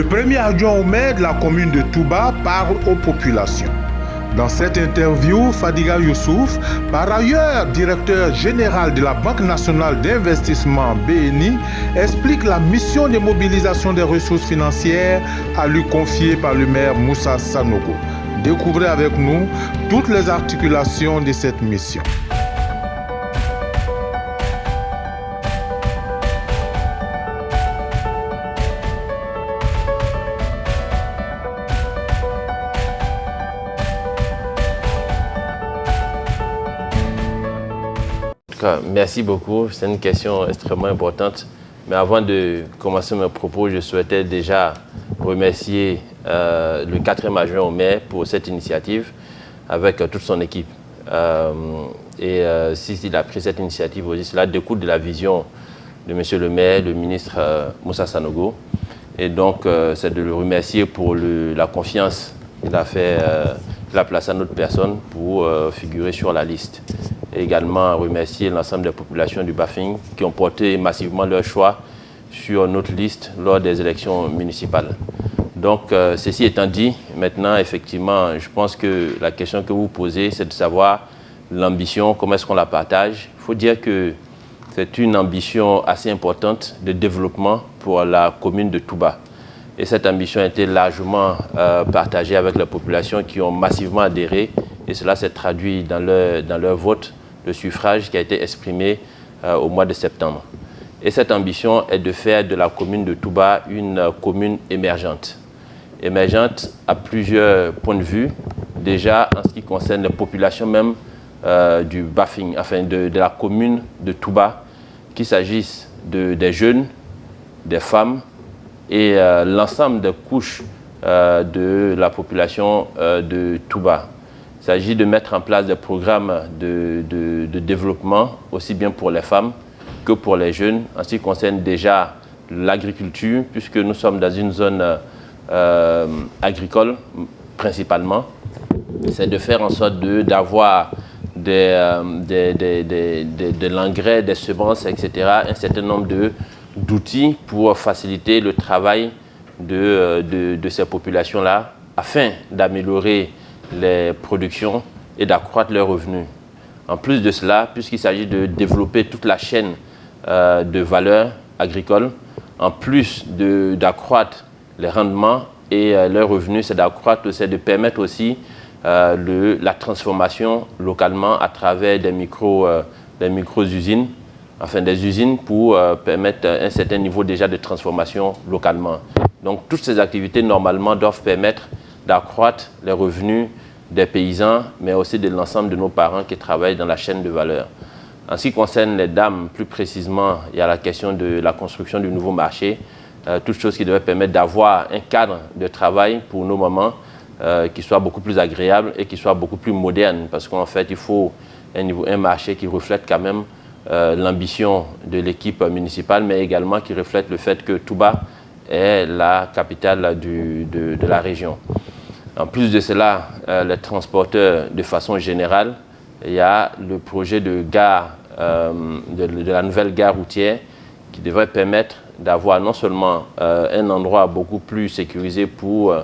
premier adjoint au maire de la commune de Touba parle aux populations. Dans cette interview, Fadiga Youssouf, par ailleurs directeur général de la Banque nationale d'investissement BNI, explique la mission de mobilisation des ressources financières à lui confiée par le maire Moussa Sanogo. Découvrez avec nous toutes les articulations de cette mission. Merci beaucoup, c'est une question extrêmement importante. Mais avant de commencer mes propos, je souhaitais déjà remercier le 4e adjoint au maire pour cette initiative avec toute son équipe. S'il a pris cette initiative aussi, cela découle de la vision de monsieur le maire, le ministre Moussa Sanogo. Et donc, c'est de le remercier pour la confiance qu'il a fait, qu'il a placée à notre personne pour figurer sur la liste. Et également remercier l'ensemble des populations du Bafing qui ont porté massivement leur choix sur notre liste lors des élections municipales. Donc, ceci étant dit, maintenant, effectivement, je pense que la question que vous posez, c'est de savoir l'ambition, comment est-ce qu'on la partage. Il faut dire que c'est une ambition assez importante de développement pour la commune de Touba. Et cette ambition a été largement partagée avec les populations qui ont massivement adhéré. Et cela s'est traduit dans leur vote de suffrage qui a été exprimé au mois de septembre. Et cette ambition est de faire de la commune de Touba une commune émergente. Émergente à plusieurs points de vue. Déjà, en ce qui concerne les populations même du Bafing, enfin de la commune de Touba, qu'il s'agisse des jeunes, des femmes et l'ensemble des couches de la population de Touba. Il s'agit de mettre en place des programmes de développement, aussi bien pour les femmes que pour les jeunes, en ce qui concerne déjà l'agriculture, puisque nous sommes dans une zone agricole principalement. C'est de faire en sorte d'avoir de l'engrais, des semences, etc., un certain nombre d'outils pour faciliter le travail de ces populations-là, afin d'améliorer les productions et d'accroître leurs revenus. En plus de cela, puisqu'il s'agit de développer toute la chaîne de valeur agricole, en plus d'accroître les rendements et leurs revenus, c'est de permettre aussi la transformation localement à travers des micro-usines, enfin des usines pour permettre un certain niveau déjà de transformation localement. Donc toutes ces activités normalement doivent permettre d'accroître les revenus des paysans, mais aussi de l'ensemble de nos parents qui travaillent dans la chaîne de valeur. En ce qui concerne les dames, plus précisément, il y a la question de la construction du nouveau marché, toute chose qui devrait permettre d'avoir un cadre de travail pour nos mamans qui soit beaucoup plus agréable et qui soit beaucoup plus moderne, parce qu'en fait, il faut un marché qui reflète quand même l'ambition de l'équipe municipale, mais également qui reflète le fait que Touba est la capitale de la région. En plus de cela, les transporteurs, de façon générale, il y a le projet de gare, de la nouvelle gare routière qui devrait permettre d'avoir non seulement un endroit beaucoup plus sécurisé pour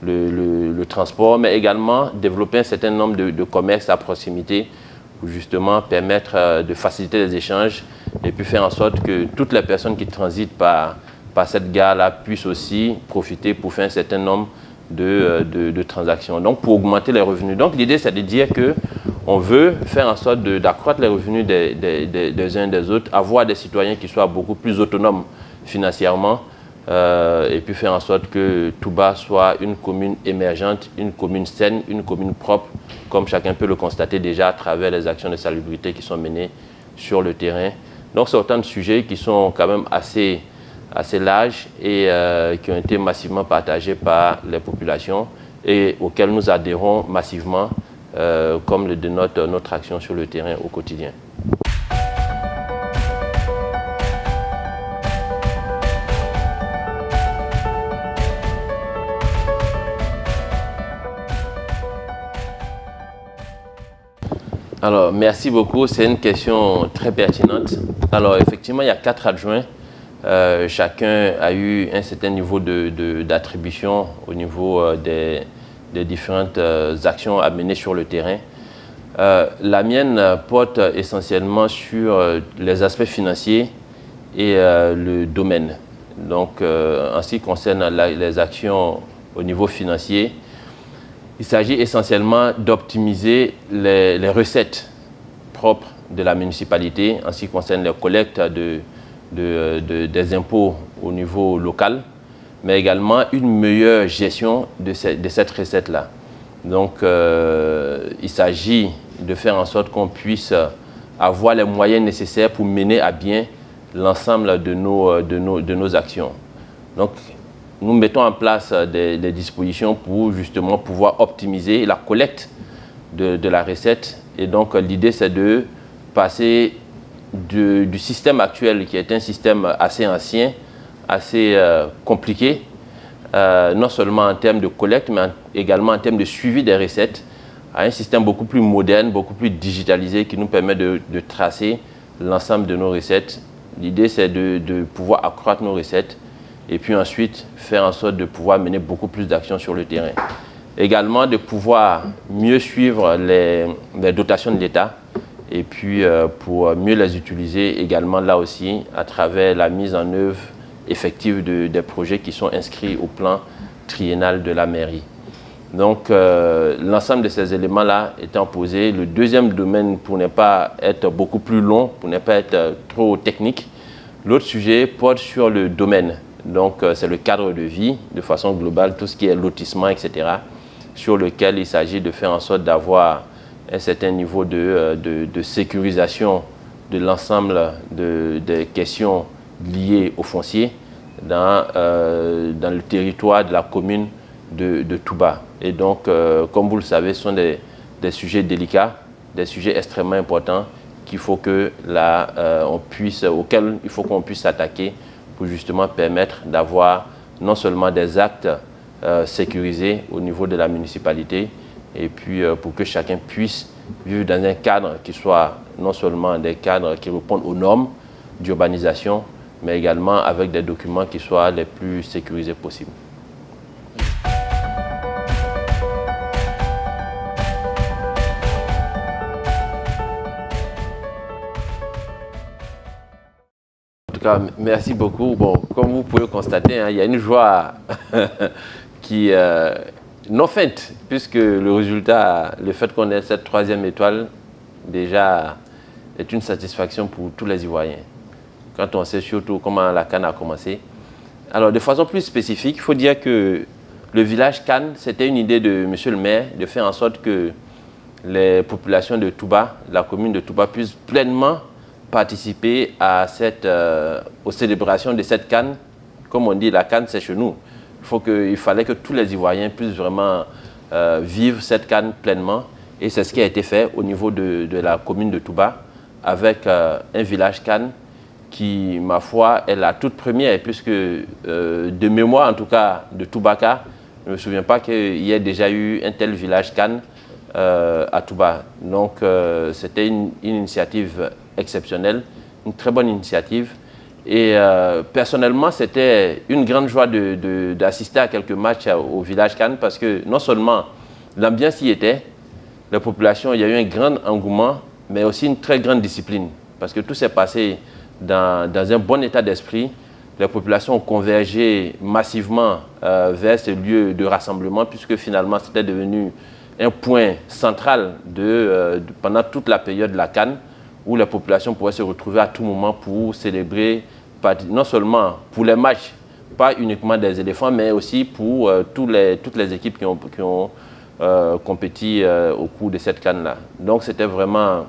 le transport, mais également développer un certain nombre de commerces à proximité pour justement permettre de faciliter les échanges et puis faire en sorte que toutes les personnes qui transitent par cette gare-là puissent aussi profiter pour faire un certain nombre de transactions, donc pour augmenter les revenus. Donc l'idée, c'est de dire qu'on veut faire en sorte d'accroître les revenus des uns et des autres, avoir des citoyens qui soient beaucoup plus autonomes financièrement et puis faire en sorte que Touba soit une commune émergente, une commune saine, une commune propre, comme chacun peut le constater déjà à travers les actions de salubrité qui sont menées sur le terrain. Donc c'est autant de sujets qui sont quand même assez larges et qui ont été massivement partagés par les populations et auxquels nous adhérons massivement, comme le dénote notre action sur le terrain au quotidien. Alors, merci beaucoup. C'est une question très pertinente. Alors, effectivement, il y a 4 adjoints Chacun a eu un certain niveau d'attribution au niveau des différentes actions à mener sur le terrain. La mienne porte essentiellement sur les aspects financiers et le domaine. Donc, en ce qui concerne les actions au niveau financier, il s'agit essentiellement d'optimiser les recettes propres de la municipalité en ce qui concerne les collectes des impôts au niveau local, mais également une meilleure gestion de cette recette-là. Donc, il s'agit de faire en sorte qu'on puisse avoir les moyens nécessaires pour mener à bien l'ensemble de nos actions. Donc, nous mettons en place des dispositions pour justement pouvoir optimiser la collecte de la recette. Et donc, l'idée, c'est de passer du système actuel, qui est un système assez ancien, assez compliqué, non seulement en termes de collecte, mais également en termes de suivi des recettes, à un système beaucoup plus moderne, beaucoup plus digitalisé, qui nous permet de tracer l'ensemble de nos recettes. L'idée, c'est de pouvoir accroître nos recettes et puis ensuite faire en sorte de pouvoir mener beaucoup plus d'actions sur le terrain. Également, de pouvoir mieux suivre les dotations de l'État et puis pour mieux les utiliser également là aussi à travers la mise en œuvre effective des projets qui sont inscrits au plan triennal de la mairie. Donc, l'ensemble de ces éléments-là étant posés, le deuxième domaine, pour ne pas être beaucoup plus long, pour ne pas être trop technique, l'autre sujet porte sur le domaine. Donc, c'est le cadre de vie, de façon globale, tout ce qui est lotissement, etc., sur lequel il s'agit de faire en sorte d'avoir un certain niveau de sécurisation de l'ensemble des questions liées au foncier dans le territoire de la commune de Touba. Et donc, comme vous le savez, ce sont des sujets délicats, des sujets extrêmement importants auxquels il faut qu'on puisse s'attaquer pour justement permettre d'avoir non seulement des actes sécurisés au niveau de la municipalité, et puis pour que chacun puisse vivre dans un cadre qui soit non seulement des cadres qui répondent aux normes d'urbanisation, mais également avec des documents qui soient les plus sécurisés possibles. Merci beaucoup. Bon, comme vous pouvez le constater, il y a une joie qui non feinte, puisque le résultat, le fait qu'on ait cette troisième étoile, déjà est une satisfaction pour tous les Ivoiriens. Quand on sait surtout comment la CAN a commencé. Alors, de façon plus spécifique, il faut dire que le village CAN, c'était une idée de monsieur le maire de faire en sorte que les populations de Touba, la commune de Touba, puissent pleinement participer aux célébrations de cette CAN. Comme on dit, la CAN, c'est chez nous. Il fallait que tous les Ivoiriens puissent vraiment vivre cette CAN pleinement. Et c'est ce qui a été fait au niveau de la commune de Touba, avec un village CAN qui, ma foi, est la toute première, puisque de mémoire, en tout cas, de Toubaka, je ne me souviens pas qu'il y ait déjà eu un tel village CAN à Touba. Donc, c'était une initiative exceptionnelle, une très bonne initiative. Et personnellement, c'était une grande joie d'assister à quelques matchs au village CAN, parce que non seulement l'ambiance y était, la population, il y a eu un grand engouement, mais aussi une très grande discipline, parce que tout s'est passé dans un bon état d'esprit. Les populations ont convergé massivement vers ce lieu de rassemblement, puisque finalement c'était devenu un point central pendant toute la période de la CAN, où la population pourrait se retrouver à tout moment pour célébrer, non seulement pour les matchs, pas uniquement des éléphants, mais aussi pour toutes les équipes qui ont compéti au cours de cette CAN-là. Donc c'était vraiment,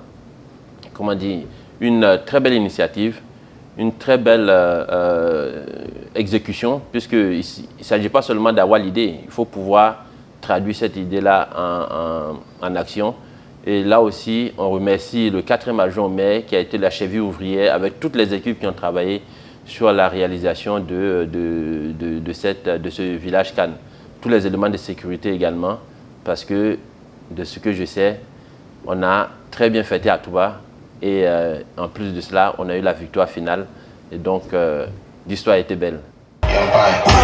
comment dire, une très belle initiative, une très belle exécution, puisqu'il ne s'agit pas seulement d'avoir l'idée, il faut pouvoir traduire cette idée-là en action. Et là aussi, on remercie le 4e adjoint au maire qui a été la cheville ouvrière avec toutes les équipes qui ont travaillé sur la réalisation de ce village CAN. Tous les éléments de sécurité également, parce que de ce que je sais, on a très bien fêté à Touba et en plus de cela, on a eu la victoire finale. Et donc, l'histoire était belle. Bye.